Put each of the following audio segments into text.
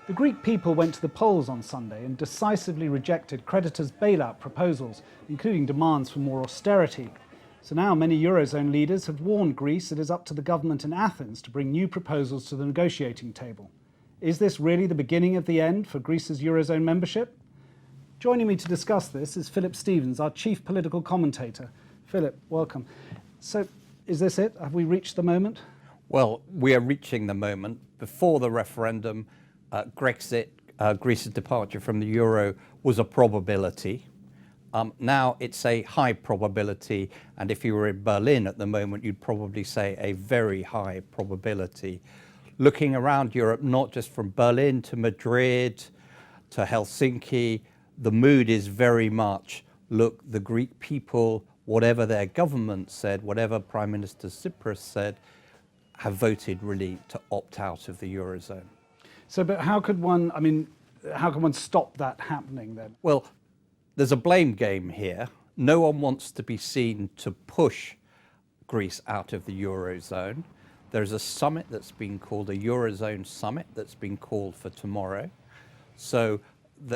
The Greek people went to the polls on Sunday and decisively rejected creditors' bailout proposals, including demands for more austerity. So now many Eurozone leaders have warned Greece it is up to the government in Athens to bring new proposals to the negotiating table. Is this really the beginning of the end for Greece's Eurozone membership? Joining me to discuss this is Philip Stevens, our chief political commentator. Philip, welcome. So, is this it? Have we reached the moment? Well, we are reaching the moment. Before the referendum, Grexit, Greece's departure from the euro, was a probability. Now it's a high probability, and if you were in Berlin at the moment, you'd probably say a very high probability. Looking around Europe, not just from Berlin to Madrid to Helsinki, the mood is very much, look, the Greek people, whatever their government said, whatever Prime Minister Tsipras said, have voted really to opt out of the Eurozone. So, but how could one stop that happening then? Well, there's a blame game here. No one wants to be seen to push Greece out of the Eurozone. There's a summit that's been called a Eurozone summit that's been called for tomorrow. So,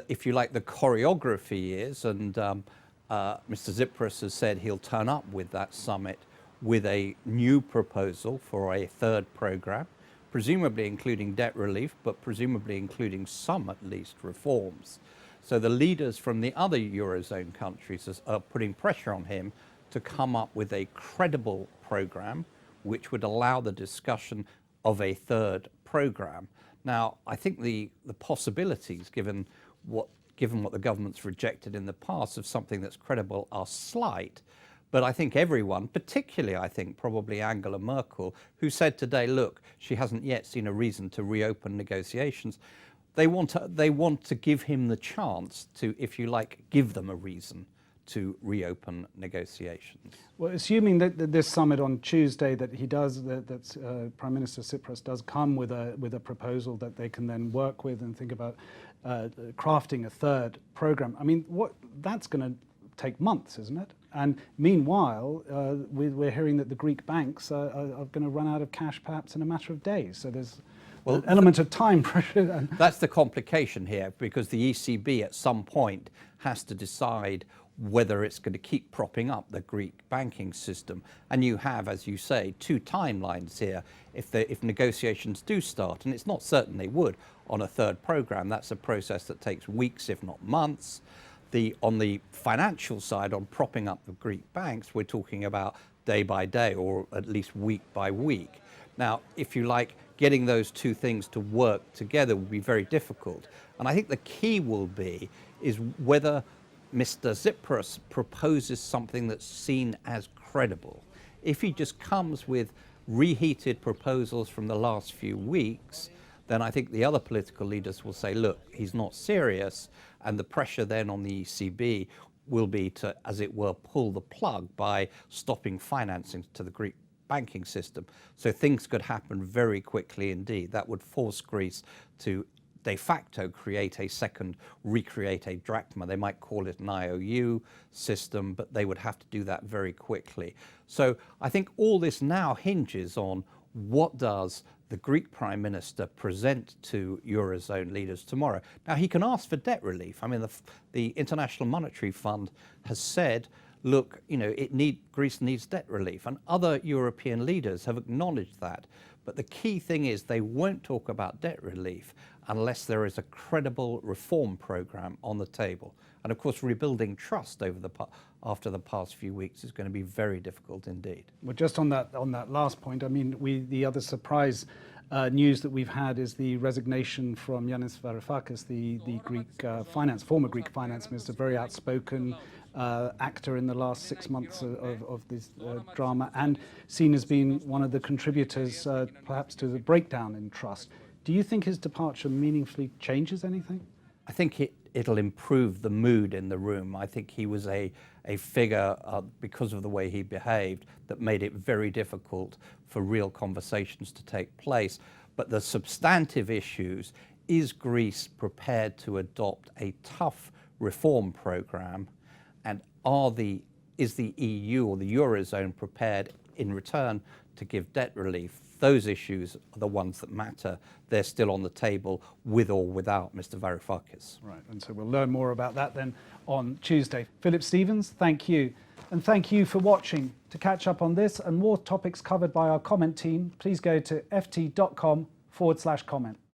if you like, the choreography is, and Mr. Tsipras has said he'll turn up with that summit with a new proposal for a third programme, presumably including debt relief, but presumably including some, at least, reforms. So the leaders from the other Eurozone countries are putting pressure on him to come up with a credible programme which would allow the discussion of a third programme. Now, I think the possibilities, given what the government's rejected in the past of something that's credible, are slight. But I think everyone, particularly I think probably Angela Merkel, who said today, look, she hasn't yet seen a reason to reopen negotiations. They want to give him the chance to, if you like, give them a reason to reopen negotiations. Well, assuming that this summit on Tuesday that he does, that Prime Minister Tsipras does come with a proposal that they can then work with and think about crafting a third programme. I mean, that's going to take months, isn't it? And meanwhile, we're hearing that the Greek banks are going to run out of cash perhaps in a matter of days. So there's an element of time pressure. That's the complication here, because the ECB at some point has to decide whether it's going to keep propping up the Greek banking system. And you have, as you say, two timelines here. If negotiations do start, and it's not certain they would, on a third programme, that's a process that takes weeks, if not months. On the financial side, on propping up the Greek banks, we're talking about day by day, or at least week by week. Now, if you like, getting those two things to work together will be very difficult. And I think the key will be is whether Mr. Tsipras proposes something that's seen as credible. If he just comes with reheated proposals from the last few weeks, then I think the other political leaders will say, look, he's not serious, and the pressure then on the ECB will be to, as it were, pull the plug by stopping financing to the Greek banking system. So things could happen very quickly indeed. That would force Greece to de facto recreate a drachma. They might call it an IOU system, but they would have to do that very quickly. So I think all this now hinges on what does the Greek Prime Minister present to Eurozone leaders tomorrow. Now, he can ask for debt relief. I mean, the International Monetary Fund has said, look, Greece needs debt relief, and other European leaders have acknowledged that. But the key thing is they won't talk about debt relief unless there is a credible reform programme on the table. And of course, rebuilding trust after the past few weeks is going to be very difficult indeed. Well, just on that last point, I mean, the other surprise news that we've had is the resignation from Yanis Varoufakis, the Greek former Greek finance minister, very outspoken actor in the last 6 months of this drama, and seen as being one of the contributors perhaps to the breakdown in trust. Do you think his departure meaningfully changes anything? I think it'll improve the mood in the room. I think he was a figure, because of the way he behaved, that made it very difficult for real conversations to take place. But the substantive issues, is Greece prepared to adopt a tough reform programme, and is the EU or the Eurozone prepared in return to give debt relief. Those issues are the ones that matter. They're still on the table with or without Mr. Varoufakis. Right, and so we'll learn more about that then on Tuesday. Philip Stevens, thank you. And thank you for watching. To catch up on this and more topics covered by our comment team, please go to ft.com/comment.